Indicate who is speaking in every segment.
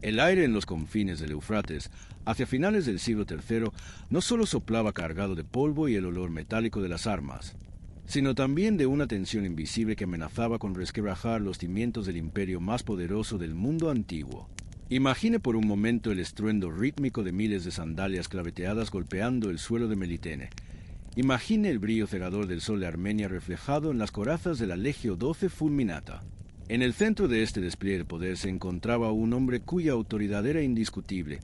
Speaker 1: El aire en los confines del Éufrates, hacia finales del siglo III, no solo soplaba cargado de polvo y el olor metálico de las armas, sino también de una tensión invisible que amenazaba con resquebrajar los cimientos del imperio más poderoso del mundo antiguo. Imagine por un momento el estruendo rítmico de miles de sandalias claveteadas golpeando el suelo de Melitene. Imagine el brillo cegador del sol de Armenia reflejado en las corazas de la Legio XII Fulminata. En el centro de este despliegue de poder se encontraba un hombre cuya autoridad era indiscutible,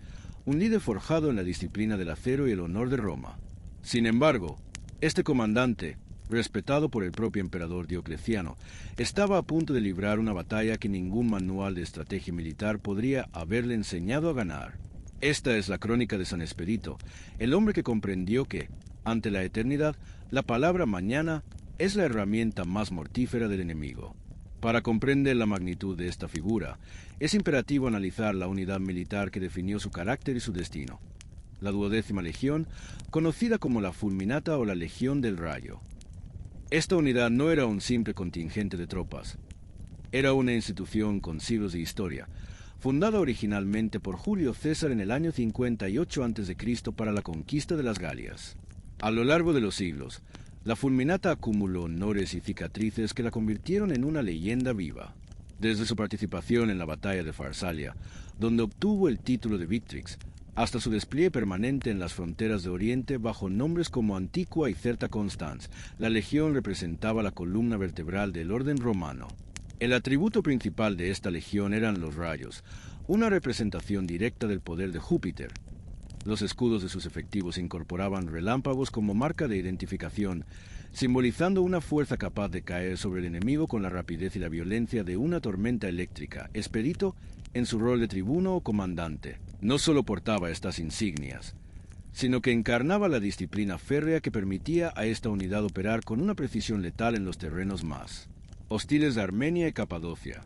Speaker 1: un líder forjado en la disciplina del acero y el honor de Roma. Sin embargo, este comandante, respetado por el propio emperador Diocleciano, estaba a punto de librar una batalla que ningún manual de estrategia militar podría haberle enseñado a ganar. Esta es la crónica de San Expedito, el hombre que comprendió que, ante la eternidad, la palabra mañana es la herramienta más mortífera del enemigo. Para comprender la magnitud de esta figura, es imperativo analizar la unidad militar que definió su carácter y su destino. La 12ª Legión, conocida como la Fulminata o la Legión del Rayo. Esta unidad no era un simple contingente de tropas. Era una institución con siglos de historia, fundada originalmente por Julio César en el año 58 a.C. para la conquista de las Galias. A lo largo de los siglos, la Fulminata acumuló honores y cicatrices que la convirtieron en una leyenda viva. Desde su participación en la batalla de Farsalia, donde obtuvo el título de Victrix, hasta su despliegue permanente en las fronteras de Oriente bajo nombres como Antiqua y Certa Constans, la legión representaba la columna vertebral del orden romano. El atributo principal de esta legión eran los rayos, una representación directa del poder de Júpiter. Los escudos de sus efectivos incorporaban relámpagos como marca de identificación, simbolizando una fuerza capaz de caer sobre el enemigo con la rapidez y la violencia de una tormenta eléctrica. Expedito, en su rol de tribuno o comandante, no solo portaba estas insignias, sino que encarnaba la disciplina férrea que permitía a esta unidad operar con una precisión letal en los terrenos más hostiles de Armenia y Capadocia.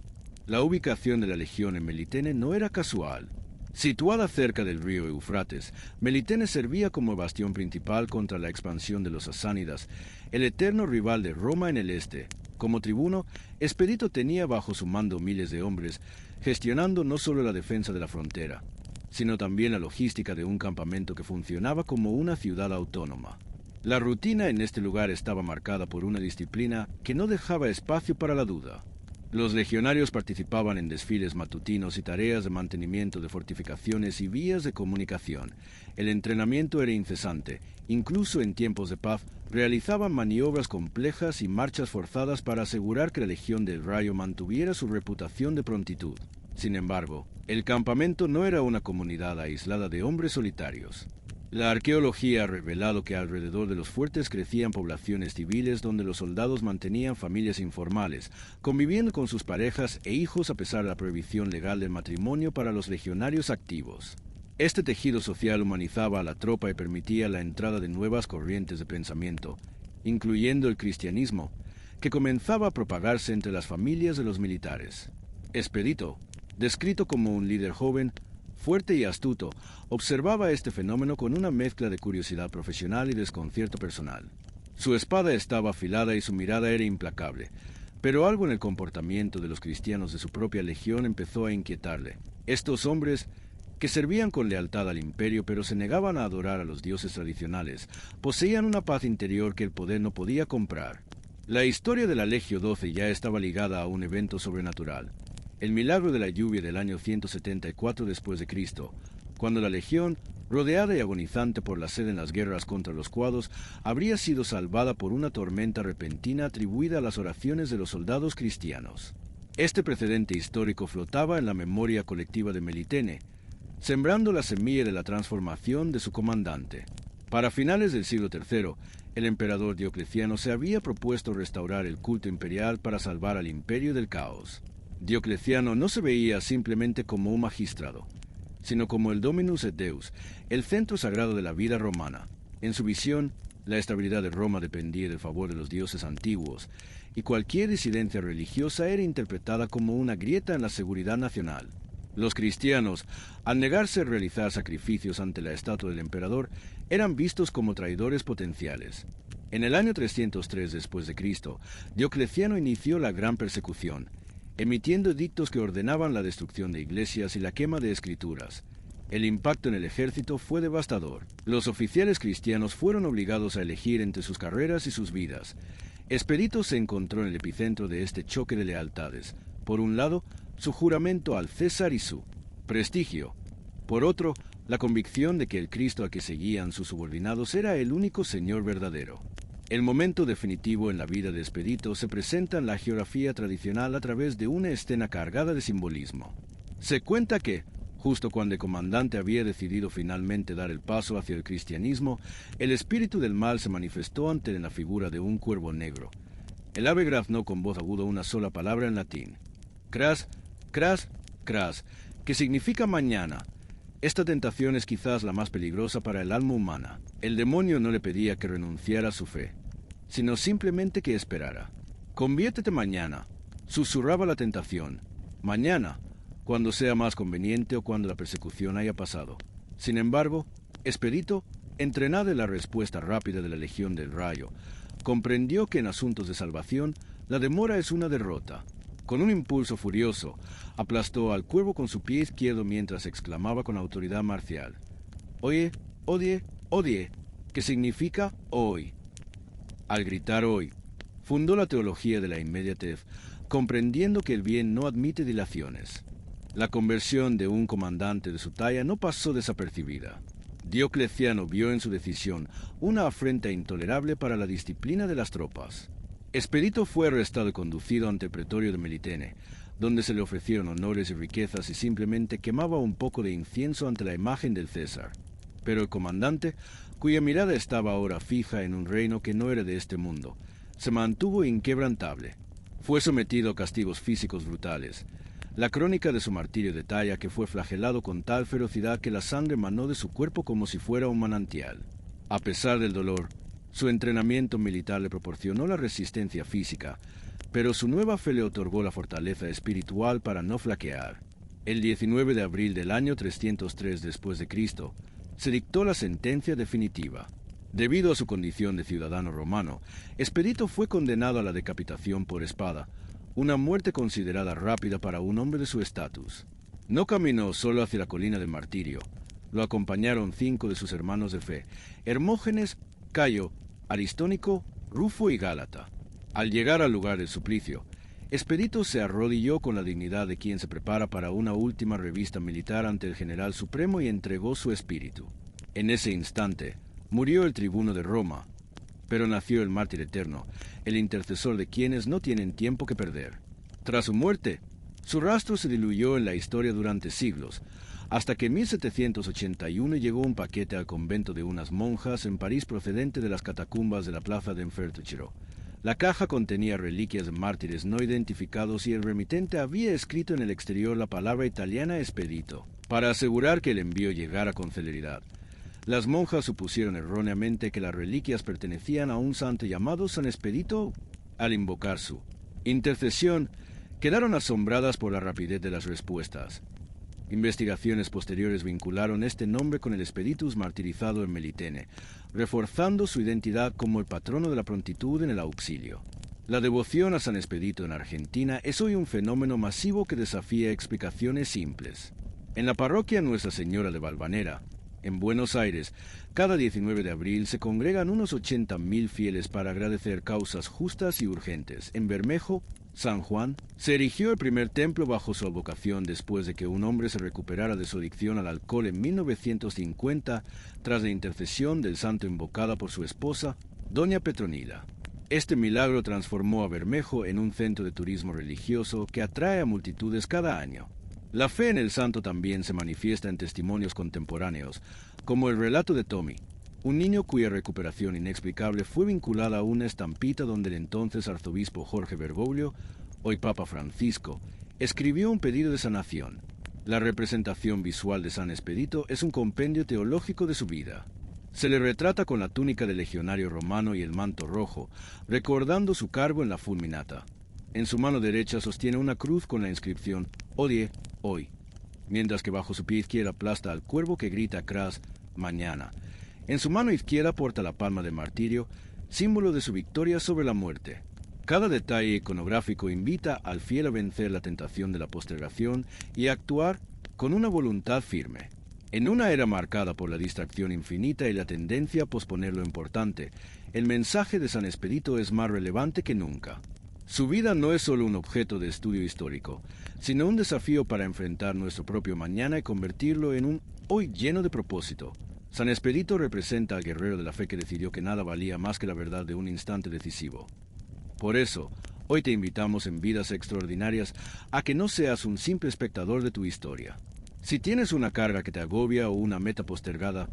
Speaker 1: La ubicación de la legión en Melitene no era casual. Situada cerca del río Éufrates, Melitene servía como bastión principal contra la expansión de los sasánidas, el eterno rival de Roma en el este. Como tribuno, Expedito tenía bajo su mando miles de hombres, gestionando no solo la defensa de la frontera, sino también la logística de un campamento que funcionaba como una ciudad autónoma. La rutina en este lugar estaba marcada por una disciplina que no dejaba espacio para la duda. Los legionarios participaban en desfiles matutinos y tareas de mantenimiento de fortificaciones y vías de comunicación. El entrenamiento era incesante. Incluso en tiempos de paz, realizaban maniobras complejas y marchas forzadas para asegurar que la Legión del Rayo mantuviera su reputación de prontitud. Sin embargo, el campamento no era una comunidad aislada de hombres solitarios. La arqueología ha revelado que alrededor de los fuertes crecían poblaciones civiles donde los soldados mantenían familias informales, conviviendo con sus parejas e hijos a pesar de la prohibición legal del matrimonio para los legionarios activos. Este tejido social humanizaba a la tropa y permitía la entrada de nuevas corrientes de pensamiento, incluyendo el cristianismo, que comenzaba a propagarse entre las familias de los militares. Expedito, descrito como un líder joven, fuerte y astuto, observaba este fenómeno con una mezcla de curiosidad profesional y desconcierto personal. Su espada estaba afilada y su mirada era implacable, pero algo en el comportamiento de los cristianos de su propia legión empezó a inquietarle. Estos hombres, que servían con lealtad al imperio pero se negaban a adorar a los dioses tradicionales, poseían una paz interior que el poder no podía comprar. La historia de la Legio XII ya estaba ligada a un evento sobrenatural. El milagro de la lluvia del año 174 después de Cristo, cuando la legión, rodeada y agonizante por la sed en las guerras contra los cuados, habría sido salvada por una tormenta repentina atribuida a las oraciones de los soldados cristianos. Este precedente histórico flotaba en la memoria colectiva de Melitene, sembrando la semilla de la transformación de su comandante. Para finales del siglo III, el emperador Diocleciano se había propuesto restaurar el culto imperial para salvar al imperio del caos. Diocleciano no se veía simplemente como un magistrado, sino como el Dominus et Deus, el centro sagrado de la vida romana. En su visión, la estabilidad de Roma dependía del favor de los dioses antiguos, y cualquier disidencia religiosa era interpretada como una grieta en la seguridad nacional. Los cristianos, al negarse a realizar sacrificios ante la estatua del emperador, eran vistos como traidores potenciales. En el año 303 después de Cristo, Diocleciano inició la gran persecución. emitiendo edictos que ordenaban la destrucción de iglesias y la quema de escrituras. El impacto en el ejército fue devastador. Los oficiales cristianos fueron obligados a elegir entre sus carreras y sus vidas. Expedito se encontró en el epicentro de este choque de lealtades. Por un lado, su juramento al César y su prestigio. Por otro, la convicción de que el Cristo a que seguían sus subordinados era el único Señor verdadero. El momento definitivo en la vida de Expedito se presenta en la geografía tradicional a través de una escena cargada de simbolismo. Se cuenta que, justo cuando el comandante había decidido finalmente dar el paso hacia el cristianismo, el espíritu del mal se manifestó ante él en la figura de un cuervo negro. El ave graznó con voz aguda una sola palabra en latín: cras, cras, cras, que significa mañana. Esta tentación es quizás la más peligrosa para el alma humana. El demonio no le pedía que renunciara a su fe, sino simplemente que esperara. Conviértete mañana, susurraba la tentación. Mañana, cuando sea más conveniente o cuando la persecución haya pasado. Sin embargo, Expedito, entrenado en la respuesta rápida de la Legión del Rayo, comprendió que en asuntos de salvación la demora es una derrota. Con un impulso furioso, aplastó al cuervo con su pie izquierdo mientras exclamaba con autoridad marcial: «Oye, odie, odie», que significa hoy. Al gritar hoy, fundó la teología de la inmediatez, comprendiendo que el bien no admite dilaciones. La conversión de un comandante de su talla no pasó desapercibida. Diocleciano vio en su decisión una afrenta intolerable para la disciplina de las tropas. Expedito fue arrestado y conducido ante el pretorio de Melitene, donde se le ofrecieron honores y riquezas y simplemente quemaba un poco de incienso ante la imagen del César. Pero el comandante, cuya mirada estaba ahora fija en un reino que no era de este mundo, se mantuvo inquebrantable. Fue sometido a castigos físicos brutales. La crónica de su martirio detalla que fue flagelado con tal ferocidad que la sangre manó de su cuerpo como si fuera un manantial. A pesar del dolor, su entrenamiento militar le proporcionó la resistencia física, pero su nueva fe le otorgó la fortaleza espiritual para no flaquear. El 19 de abril del año 303 después de Cristo, se dictó la sentencia definitiva. Debido a su condición de ciudadano romano, Expedito fue condenado a la decapitación por espada, una muerte considerada rápida para un hombre de su estatus. No caminó solo hacia la colina del martirio. Lo acompañaron 5 de sus hermanos de fe: Hermógenes, Cayo, Aristónico, Rufo y Gálata. Al llegar al lugar del suplicio, Expedito se arrodilló con la dignidad de quien se prepara para una última revista militar ante el general supremo y entregó su espíritu. En ese instante, murió el tribuno de Roma, pero nació el mártir eterno, el intercesor de quienes no tienen tiempo que perder. Tras su muerte, su rastro se diluyó en la historia durante siglos, hasta que en 1781 llegó un paquete al convento de unas monjas en París procedente de las catacumbas de la plaza de Enfertuchero. La caja contenía reliquias de mártires no identificados y el remitente había escrito en el exterior la palabra italiana Expedito, para asegurar que el envío llegara con celeridad. Las monjas supusieron erróneamente que las reliquias pertenecían a un santo llamado San Expedito. Al invocar su intercesión, quedaron asombradas por la rapidez de las respuestas. Investigaciones posteriores vincularon este nombre con el Expeditus martirizado en Melitene, reforzando su identidad como el patrono de la prontitud en el auxilio. La devoción a San Expedito en Argentina es hoy un fenómeno masivo que desafía explicaciones simples. En la parroquia Nuestra Señora de Valvanera, en Buenos Aires, cada 19 de abril se congregan unos 80.000 fieles para agradecer causas justas y urgentes. En Bermejo, San Juan, se erigió el primer templo bajo su advocación después de que un hombre se recuperara de su adicción al alcohol en 1950 tras la intercesión del santo invocada por su esposa, Doña Petronila. Este milagro transformó a Bermejo en un centro de turismo religioso que atrae a multitudes cada año. La fe en el santo también se manifiesta en testimonios contemporáneos, como el relato de Tommy, un niño cuya recuperación inexplicable fue vinculada a una estampita donde el entonces arzobispo Jorge Bergoglio, hoy Papa Francisco, escribió un pedido de sanación. La representación visual de San Expedito es un compendio teológico de su vida. Se le retrata con la túnica de legionario romano y el manto rojo, recordando su cargo en la Fulminata. En su mano derecha sostiene una cruz con la inscripción «Odie, hoy», mientras que bajo su pie izquierdo aplasta al cuervo que grita cras «mañana». En su mano izquierda porta la palma de martirio, símbolo de su victoria sobre la muerte. Cada detalle iconográfico invita al fiel a vencer la tentación de la postergación y a actuar con una voluntad firme. En una era marcada por la distracción infinita y la tendencia a posponer lo importante, el mensaje de San Expedito es más relevante que nunca. Su vida no es solo un objeto de estudio histórico, sino un desafío para enfrentar nuestro propio mañana y convertirlo en un hoy lleno de propósito. San Expedito representa al guerrero de la fe que decidió que nada valía más que la verdad de un instante decisivo. Por eso, hoy te invitamos en Vidas Extraordinarias a que no seas un simple espectador de tu historia. Si tienes una carga que te agobia o una meta postergada,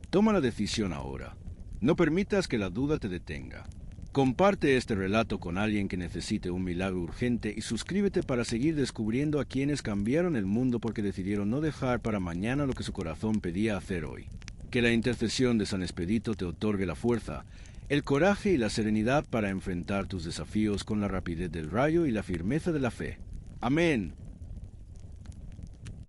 Speaker 1: toma la decisión ahora. No permitas que la duda te detenga. Comparte este relato con alguien que necesite un milagro urgente y suscríbete para seguir descubriendo a quienes cambiaron el mundo porque decidieron no dejar para mañana lo que su corazón pedía hacer hoy. Que la intercesión de San Expedito te otorgue la fuerza, el coraje y la serenidad para enfrentar tus desafíos con la rapidez del rayo y la firmeza de la fe. Amén.